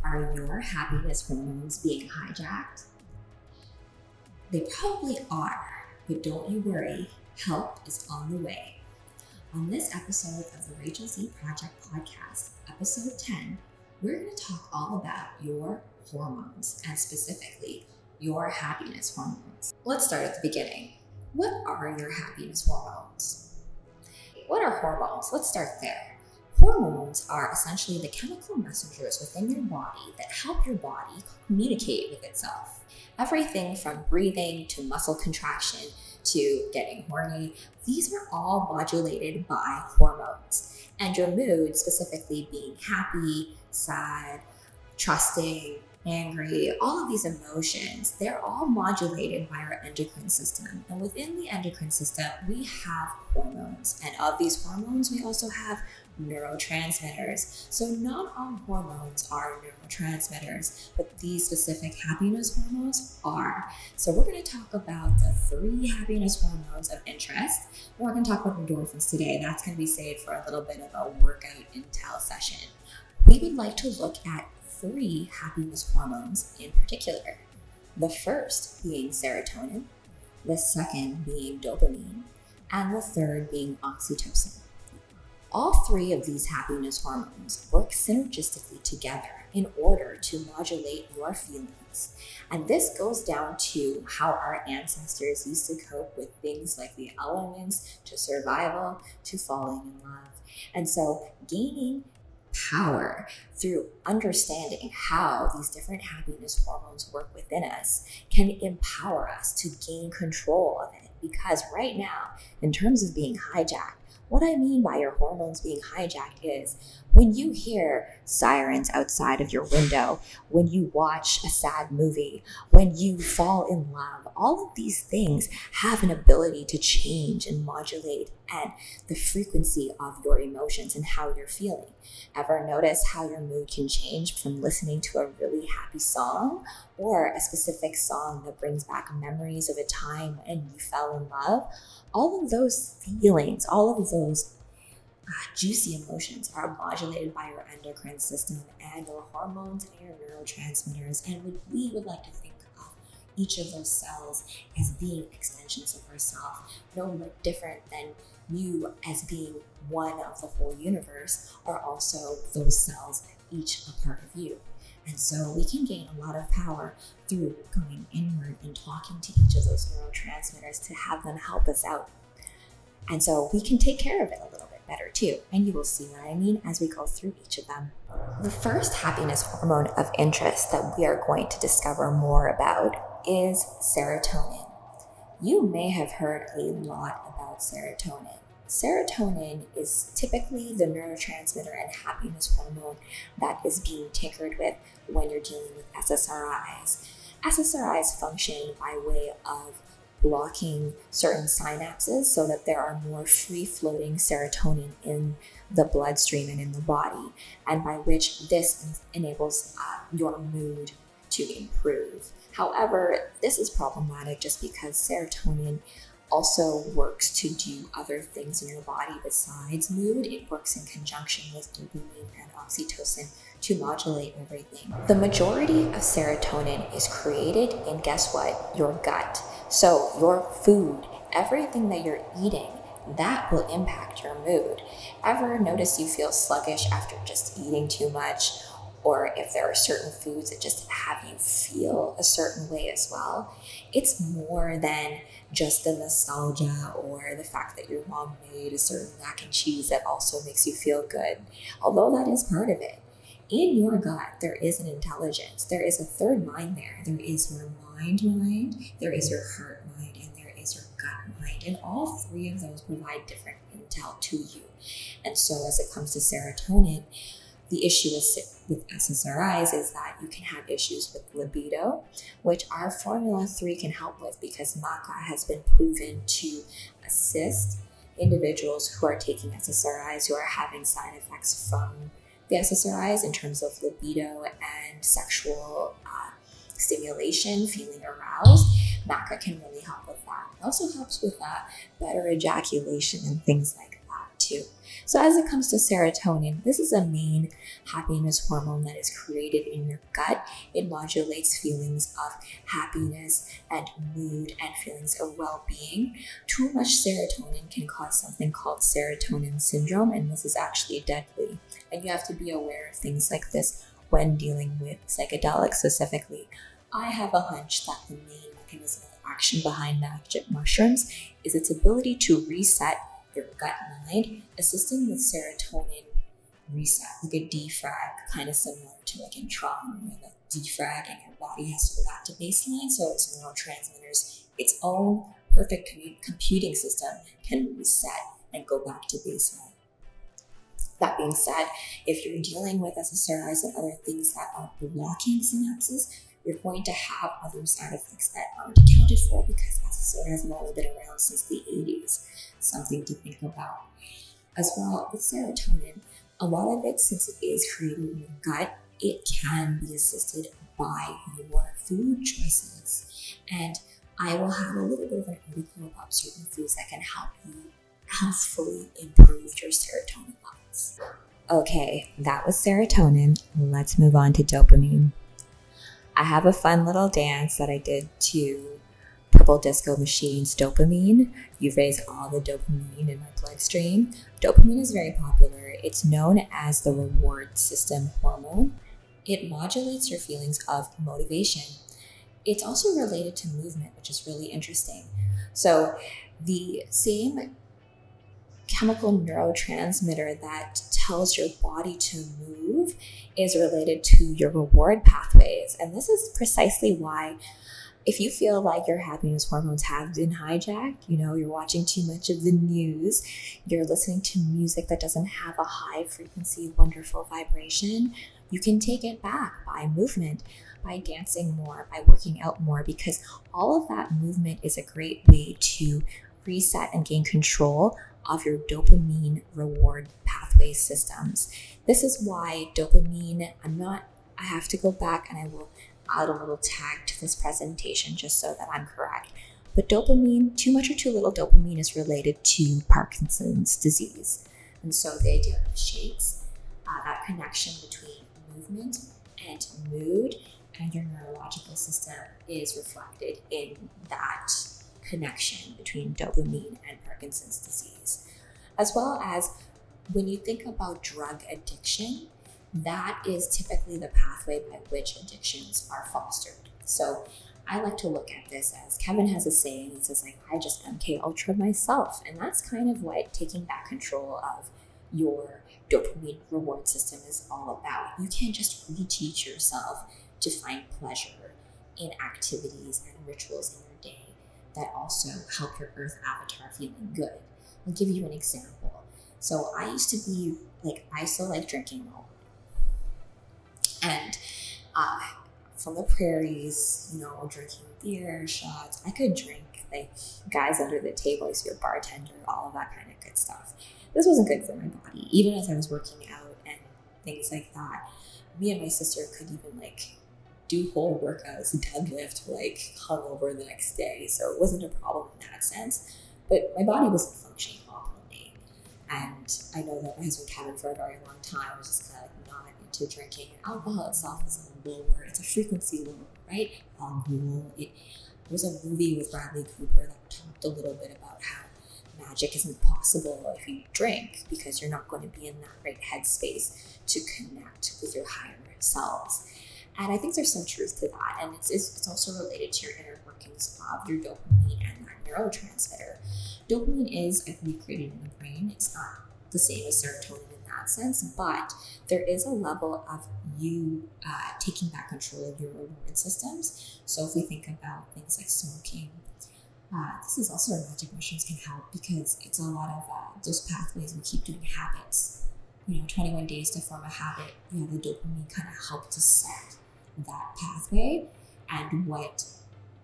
Are your happiness hormones being hijacked? They probably are, but don't you worry, help is on the way. On this episode of the Rachel Z Project Podcast, episode 10, we're going to talk all about your hormones and specifically your happiness hormones. Let's start at the beginning. What are your happiness hormones? What are hormones? Let's start there. Hormones are essentially the chemical messengers within your body that help your body communicate with itself. Everything from breathing to muscle contraction to getting horny, these are all modulated by hormones. And your mood, specifically being happy, sad, trusting, angry, all of these emotions, they're all modulated by our endocrine system. And within the endocrine system, we have hormones. And of these hormones, we also have neurotransmitters. So not all hormones are neurotransmitters, but these specific happiness hormones are. So we're going to talk about the 3 happiness hormones of interest. We're going to talk about endorphins today. That's going to be saved for a little bit of a workout intel session. We would like to look at 3 happiness hormones in particular. The first being serotonin, the second being dopamine, and the third being oxytocin. All 3 of these happiness hormones work synergistically together in order to modulate your feelings. And this goes down to how our ancestors used to cope with things like the elements, to survival, to falling in love. And so gaining power through understanding how these different happiness hormones work within us can empower us to gain control of it. Because right now, in terms of being hijacked, what I mean by your hormones being hijacked is when you hear sirens outside of your window, when you watch a sad movie, when you fall in love, all of these things have an ability to change and modulate and the frequency of your emotions and how you're feeling. Ever notice how your mood can change from listening to a really happy song or a specific song that brings back memories of a time when you fell in love? All of those feelings, all of those juicy emotions are modulated by your endocrine system and your hormones and your neurotransmitters. And we would like to think of each of those cells as being extensions of ourselves, no different than you as being one of the whole universe are also those cells, each a part of you. And so we can gain a lot of power through going inward and talking to each of those neurotransmitters to have them help us out. And so we can take care of it a little bit better too. And you will see what I mean as we go through each of them. The first happiness hormone of interest that we are going to discover more about is serotonin. You may have heard a lot about serotonin. Serotonin is typically the neurotransmitter and happiness hormone that is being tinkered with when you're dealing with SSRIs. SSRIs function by way of blocking certain synapses so that there are more free-floating serotonin in the bloodstream and in the body, and by which this enables your mood to improve. However, this is problematic just because serotonin also works to do other things in your body besides mood. It works in conjunction with dopamine and oxytocin to modulate everything. The majority of serotonin is created in, guess what? Your gut. So your food, everything that you're eating, that will impact your mood. Ever notice you feel sluggish after just eating too much? Or if there are certain foods that just have you feel a certain way as well? It's more than just the nostalgia or the fact that your mom made a certain mac and cheese that also makes you feel good, although that is part of it. In your gut, there is an intelligence. There is a third mind there. There is your mind, there is your heart mind, and there is your gut mind. And all 3 of those provide different intel to you. And so as it comes to serotonin, the issue with SSRIs is that you can have issues with libido, which our Formula 3 can help with because MACA has been proven to assist individuals who are taking SSRIs who are having side effects from the SSRIs in terms of libido and sexual stimulation, feeling aroused. MACA can really help with that. It also helps with better ejaculation and things like that too. So as it comes to serotonin, this is a main happiness hormone that is created in your gut. It modulates feelings of happiness and mood and feelings of well-being. Too much serotonin can cause something called serotonin syndrome, and this is actually deadly. And you have to be aware of things like this when dealing with psychedelics specifically. I have a hunch that the main mechanism of action behind magic mushrooms is its ability to reset your gut mind, assisting with serotonin reset, like a defrag, kind of similar to like in trauma, where like defrag and your body has to go back to baseline. So its neurotransmitters, its own perfect computing system, can reset and go back to baseline. That being said, if you're dealing with SSRIs and other things that are blocking synapses, you're going to have other side effects that aren't accounted for because SSRIs have only been around since the 80s. Something to think about. As well, with serotonin, a lot of it, since it is created in your gut, it can be assisted by your food choices. And I will have a little bit of an article about certain foods that can help you healthfully improve your serotonin levels. Okay, that was serotonin. Let's move on to dopamine. I have a fun little dance that I did to Purple Disco Machine's Dopamine. You raise all the dopamine in my bloodstream. Dopamine is very popular. It's known as the reward system hormone. It modulates your feelings of motivation. It's also related to movement, which is really interesting. So the same chemical neurotransmitter that tells your body to move is related to your reward pathways. And this is precisely why, if you feel like your happiness hormones have been hijacked, you're watching too much of the news, you're listening to music that doesn't have a high frequency, wonderful vibration, you can take it back by movement, by dancing more, by working out more, because all of that movement is a great way to reset and gain control of your dopamine reward pathway systems. This is why dopamine, I have to go back and I will add a little tag to this presentation just so that I'm correct. But dopamine, too much or too little dopamine is related to Parkinson's disease. And so the idea of shakes, that connection between movement and mood and your neurological system is reflected in that connection between dopamine and Parkinson's disease. As well as when you think about drug addiction, that is typically the pathway by which addictions are fostered. So I like to look at this as Kevin has a saying. He says, I just MK Ultra myself. And that's kind of what taking back control of your dopamine reward system is all about. You can't just reteach yourself to find pleasure in activities and rituals in your day that also help your Earth avatar feeling good. I'll give you an example. So I used to be I still like drinking alcohol. And from the prairies, drinking beer, shots, I could drink guys under the table. I used to be a bartender, all of that kind of good stuff. This wasn't good for my body, even as I was working out and things like that. Me and my sister could even do whole workouts, deadlift, hungover the next day. So it wasn't a problem in that sense. But my body wasn't functioning optimally. And I know that my husband Kevin, for a very long time, was just kind of not into drinking. Alcohol itself is a lower, it's a frequency lower, right? It was a movie with Bradley Cooper that talked a little bit about how magic isn't possible if you drink, because you're not going to be in that right headspace to connect with your higher selves. And I think there's some truth to that. And it's also related to your inner workings of your dopamine and that neurotransmitter. Dopamine is, I believe, created in the brain. It's not the same as serotonin in that sense, but there is a level of you taking back control of your reward systems. So if we think about things like smoking, this is also where magic mushrooms can help, because it's a lot of those pathways we keep doing habits. 21 days to form a habit, the dopamine kind of help to set that pathway. And what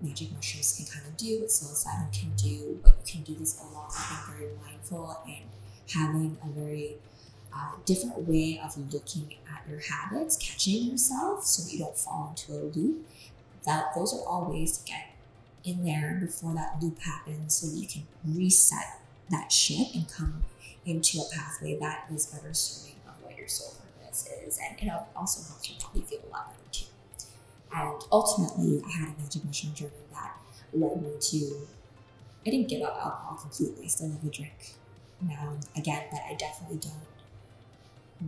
magic mushrooms can kind of do, what psilocybin can do, but you can do this along with being very mindful and having a very different way of looking at your habits, catching yourself so that you don't fall into a loop. Those are all ways to get in there before that loop happens, so that you can reset that ship and come into a pathway that is better serving of what your soul purpose is. And it also helps your body feel a lot better too. And ultimately, I had a magic mushroom journey that led me to, I didn't give up alcohol completely. I still have a drink now and again, but I definitely don't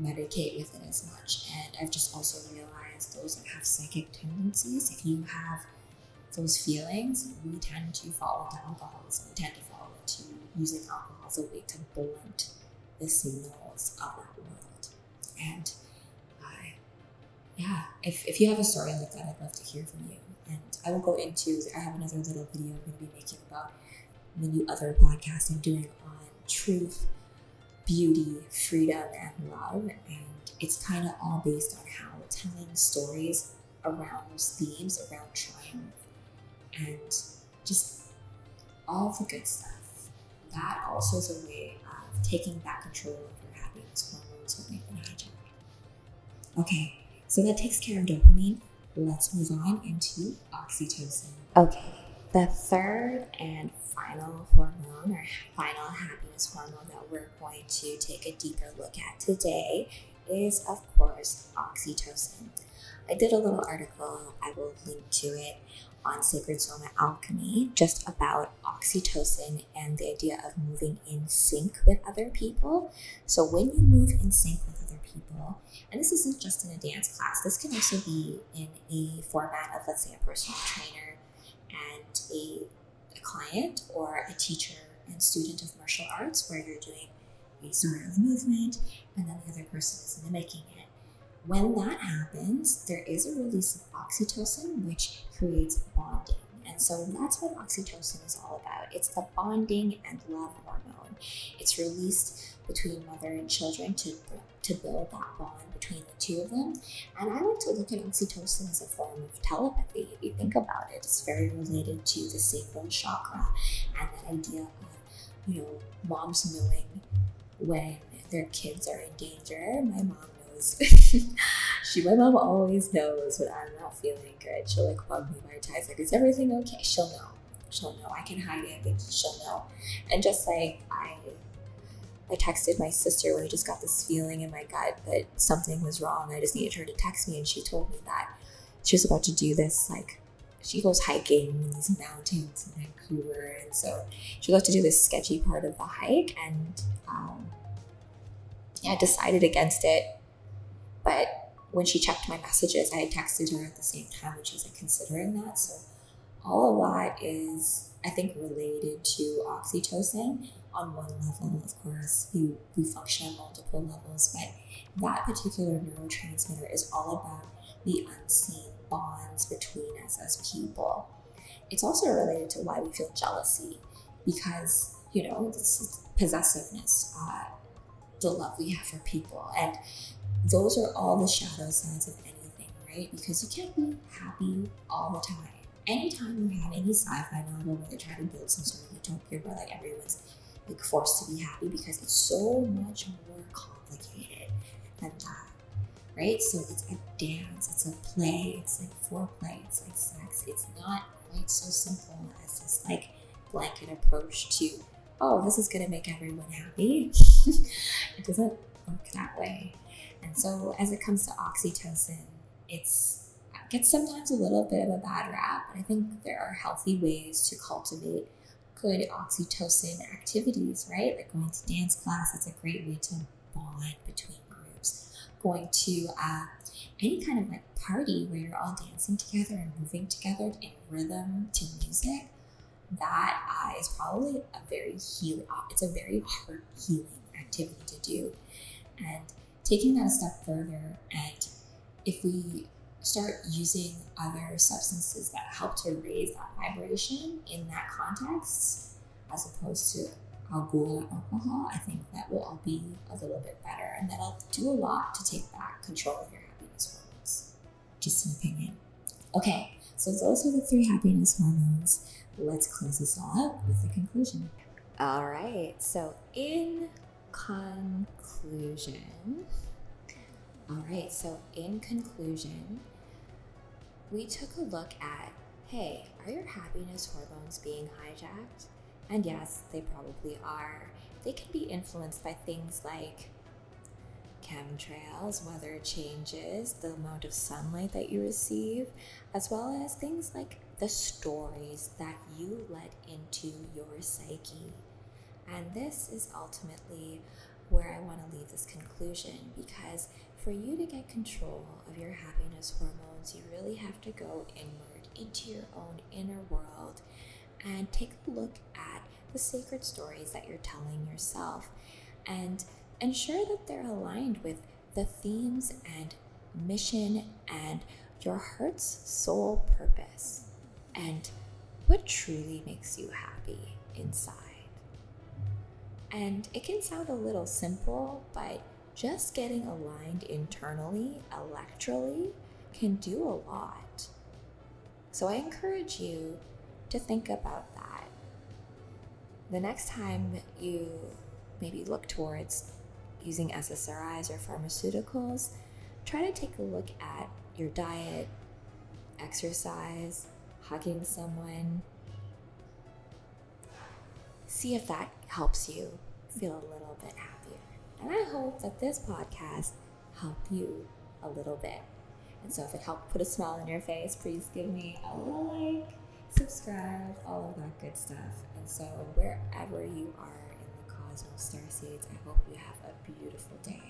medicate with it as much. And I've just also realized those that have psychic tendencies, if you have those feelings, we tend to fall into alcoholism. We tend to fall into using alcohol as a way to blunt the signals of that world. And if you have a story like that, I'd love to hear from you. And I will go into, I have another little video I'm going to be making about the new other podcast I'm doing on truth, beauty, freedom, and love. And it's kind of all based on how telling stories around those themes, around triumph, and just all the good stuff. That also is a way of taking back control of your happiness hormones when they've been hijacked. Okay, so that takes care of dopamine. Let's move on into oxytocin. Okay, the third and final hormone, or final happiness hormone that we're going to take a deeper look at today is, of course, oxytocin. I did a little article, I will link to it, on Sacred Soma Alchemy, just about oxytocin and the idea of moving in sync with other people. So when you move in sync with other people, and this isn't just in a dance class, this can also be in a format of, let's say, a personal trainer and a client, or a teacher and student of martial arts, where you're doing a sort of movement and then the other person is mimicking it. When that happens, there is a release of oxytocin, which creates bonding. And so that's what oxytocin is all about. It's the bonding and love hormone. It's released between mother and children to build that bond between the two of them. And I like to look at oxytocin as a form of telepathy. If you think about it, it's very related to the sacral chakra and that idea of, moms knowing when their kids are in danger. My mom knows. My mom always knows when I'm not feeling good. She'll bug me by text, is everything okay? She'll know. I can hide it, but she'll know. And just like I texted my sister when I just got this feeling in my gut that something was wrong. I just needed her to text me, and she told me that she was about to do this, she goes hiking in these mountains in Vancouver, and so she was about to do this sketchy part of the hike, and I decided against it. But when she checked my messages, I had texted her at the same time when she was considering that. So all of that is, I think, related to oxytocin on one level. Of course, we function on multiple levels, but that particular neurotransmitter is all about the unseen bonds between us as people. It's also related to why we feel jealousy, because, it's possessiveness, the love we have for people. And those are all the shadow sides of anything, right? Because you can't be happy all the time. Anytime you have any sci-fi novel where they try to build some sort of utopia where everyone's forced to be happy, because it's so much more complicated than that, right? So it's a dance, it's a play, it's foreplay, it's sex. It's not quite so simple as this blanket approach to, oh, this is going to make everyone happy. It doesn't work that way. And so as it comes to oxytocin, it gets sometimes a little bit of a bad rap, but I think there are healthy ways to cultivate good oxytocin activities, right? Like going to dance class, that's a great way to bond between groups. Going to any kind of party where you're all dancing together and moving together in rhythm to music, that is probably a very heart healing activity to do. And taking that a step further, and if we start using other substances that help to raise that vibration in that context, as opposed to alcohol or alcohol, I think that will all be a little bit better, and that'll do a lot to take back control of your happiness hormones. Just an opinion. Okay, so those are the 3 happiness hormones. Let's close this all up with the conclusion. All right, so in conclusion, we took a look at, hey, are your happiness hormones being hijacked? And yes, they probably are. they can be influenced by things like chemtrails, weather changes, the amount of sunlight that you receive, as well as things like the stories that you let into your psyche. And this is ultimately where I want to leave this conclusion, because for you to get control of your happiness hormones, you really have to go inward into your own inner world and take a look at the sacred stories that you're telling yourself and ensure that they're aligned with the themes and mission and your heart's soul purpose and what truly makes you happy inside. And it can sound a little simple, but just getting aligned internally, electrally, can do a lot. So I encourage you to think about that. The next time you maybe look towards using SSRIs or pharmaceuticals, try to take a look at your diet, exercise, hugging someone. See if that helps you feel a little bit happier. And I hope that this podcast helped you a little bit. And so if it helped put a smile on your face, please give me a little like, subscribe, all of that good stuff. And so wherever you are in the cosmos, starseeds, I hope you have a beautiful day.